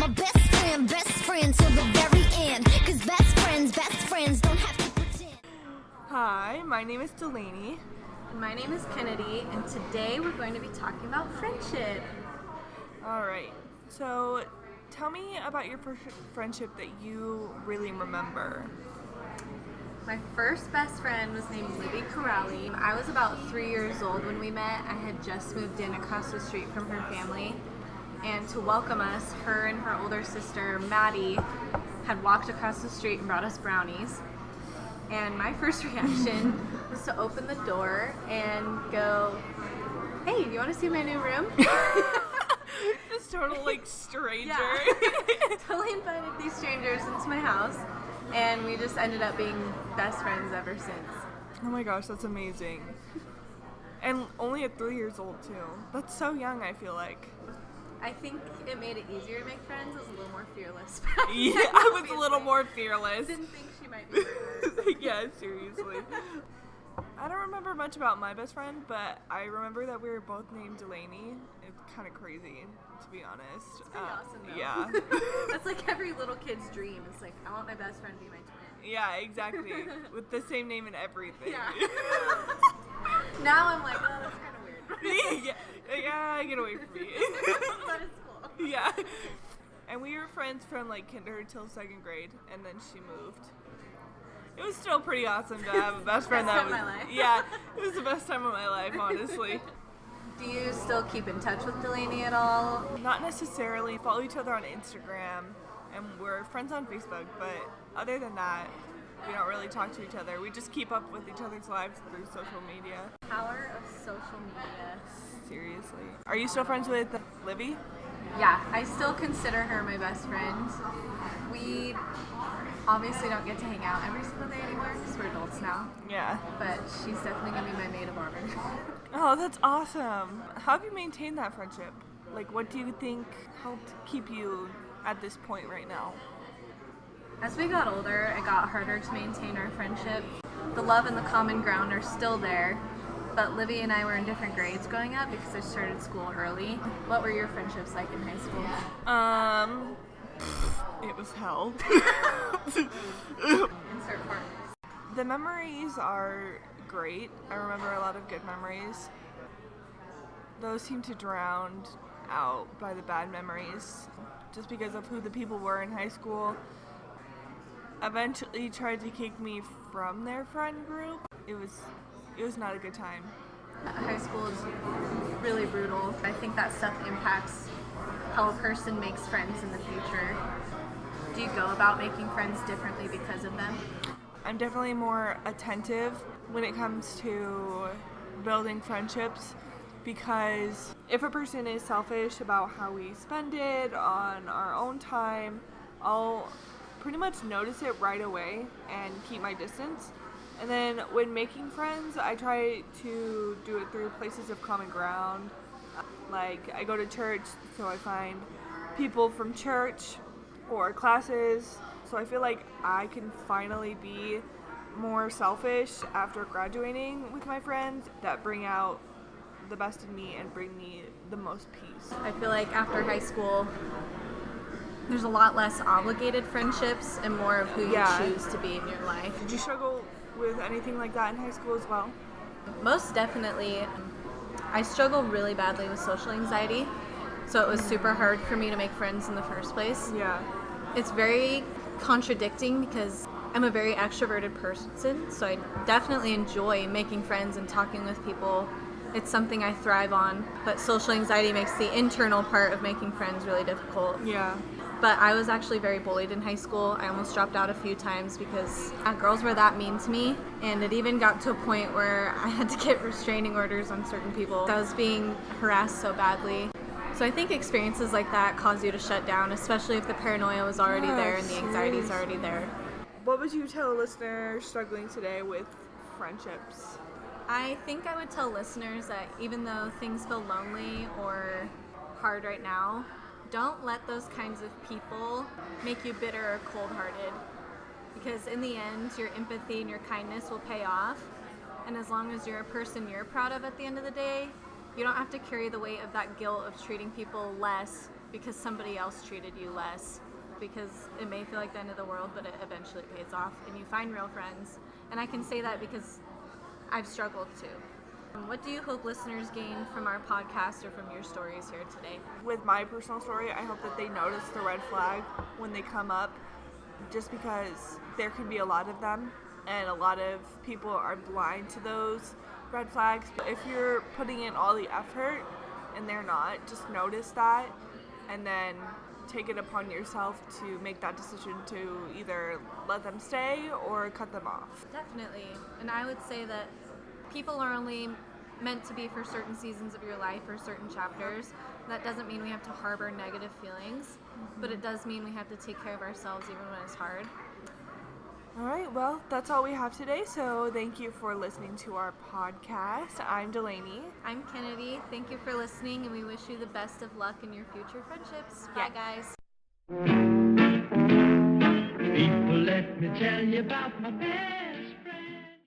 My best friend till the very end. Cause best friends don't have to pretend. Hi, my name is Delaney. My name is Kennedy, and today we're going to be talking about friendship. Alright, so tell me about your first friendship that you really remember. My first best friend was named Libby Corrali. I was about 3 years old when we met. I had just moved in across the street from her family. And to welcome us, her and her older sister, Maddie, had walked across the street and brought us brownies. And my first reaction was to open the door and go, "Hey, do you want to see my new room?" This total stranger. Yeah. Totally invited these strangers into my house, and we just ended up being best friends ever since. Oh my gosh, that's amazing. And only at 3 years old too. That's so young, I feel like. I think it made it easier to make friends. I was a little more fearless. Yeah, I was a little more fearless. Didn't think she might be fearless. Yeah, seriously. I don't remember much about my best friend, but I remember that we were both named Delaney. It's kind of crazy, to be honest. It's pretty awesome, though. Yeah. That's like every little kid's dream. It's like, I want my best friend to be my twin. Yeah, exactly. With the same name and everything. Yeah. Now I'm like, oh, that's kind of weird. Yeah, get away from me. But it's cool. Yeah. And we were friends from kinder till second grade, and then she moved. It was still pretty awesome to have a best friend that was. Best time of my life. Yeah, it was the best time of my life, honestly. Do you still keep in touch with Delaney at all? Not necessarily. Follow each other on Instagram, and we're friends on Facebook, but other than that, we don't really talk to each other. We just keep up with each other's lives through social media. Power of social media. Seriously. Are you still friends with Libby? Yeah, I still consider her my best friend. We obviously don't get to hang out every single day anymore because we're adults now, Yeah. but she's definitely going to be my maid of honor. Oh, that's awesome. How have you maintained that friendship? What do you think helped keep you at this point right now? As we got older, it got harder to maintain our friendship. The love and the common ground are still there, but Libby and I were in different grades growing up because I started school early. What were your friendships like in high school? It was hell. Insert part. The memories are great. I remember a lot of good memories. Those seem to drown out by the bad memories just because of who the people were in high school. Eventually tried to kick me from their friend group. It was not a good time. High school is really brutal. I think that stuff impacts how a person makes friends in the future. Do you go about making friends differently because of them? I'm definitely more attentive when it comes to building friendships, because if a person is selfish about how we spend it on our own time, I'll pretty much notice it right away and keep my distance. And then when making friends, I try to do it through places of common ground. Like, I go to church, so I find people from church or classes. So I feel like I can finally be more selfish after graduating with my friends that bring out the best in me and bring me the most peace. I feel like after high school, there's a lot less obligated friendships and more of who you choose to be in your life. Did you struggle with anything like that in high school as well? Most definitely. I struggle really badly with social anxiety, so it was super hard for me to make friends in the first place. Yeah. It's very contradicting because I'm a very extroverted person, so I definitely enjoy making friends and talking with people. It's something I thrive on, but social anxiety makes the internal part of making friends really difficult. Yeah. But I was actually very bullied in high school. I almost dropped out a few times because girls were that mean to me, and it even got to a point where I had to get restraining orders on certain people. I was being harassed so badly. So I think experiences like that cause you to shut down, especially if the paranoia was already there and the anxiety is already there. What would you tell a listener struggling today with friendships? I think I would tell listeners that even though things feel lonely or hard right now, don't let those kinds of people make you bitter or cold-hearted, because in the end, your empathy and your kindness will pay off, and as long as you're a person you're proud of at the end of the day, you don't have to carry the weight of that guilt of treating people less because somebody else treated you less, because it may feel like the end of the world, but it eventually pays off and you find real friends. And I can say that because I've struggled too. What do you hope listeners gain from our podcast or from your stories here today? With my personal story, I hope that they notice the red flag when they come up, just because there can be a lot of them and a lot of people are blind to those red flags. But if you're putting in all the effort and they're not, just notice that and then take it upon yourself to make that decision to either let them stay or cut them off. Definitely. And I would say that people are only meant to be for certain seasons of your life or certain chapters. That doesn't mean we have to harbor negative feelings, but it does mean we have to take care of ourselves even when it's hard. All right, well, that's all we have today, so thank you for listening to our podcast. I'm Delaney. I'm Kennedy. Thank you for listening, and we wish you the best of luck in your future friendships. Bye, guys. People, let me tell you about my best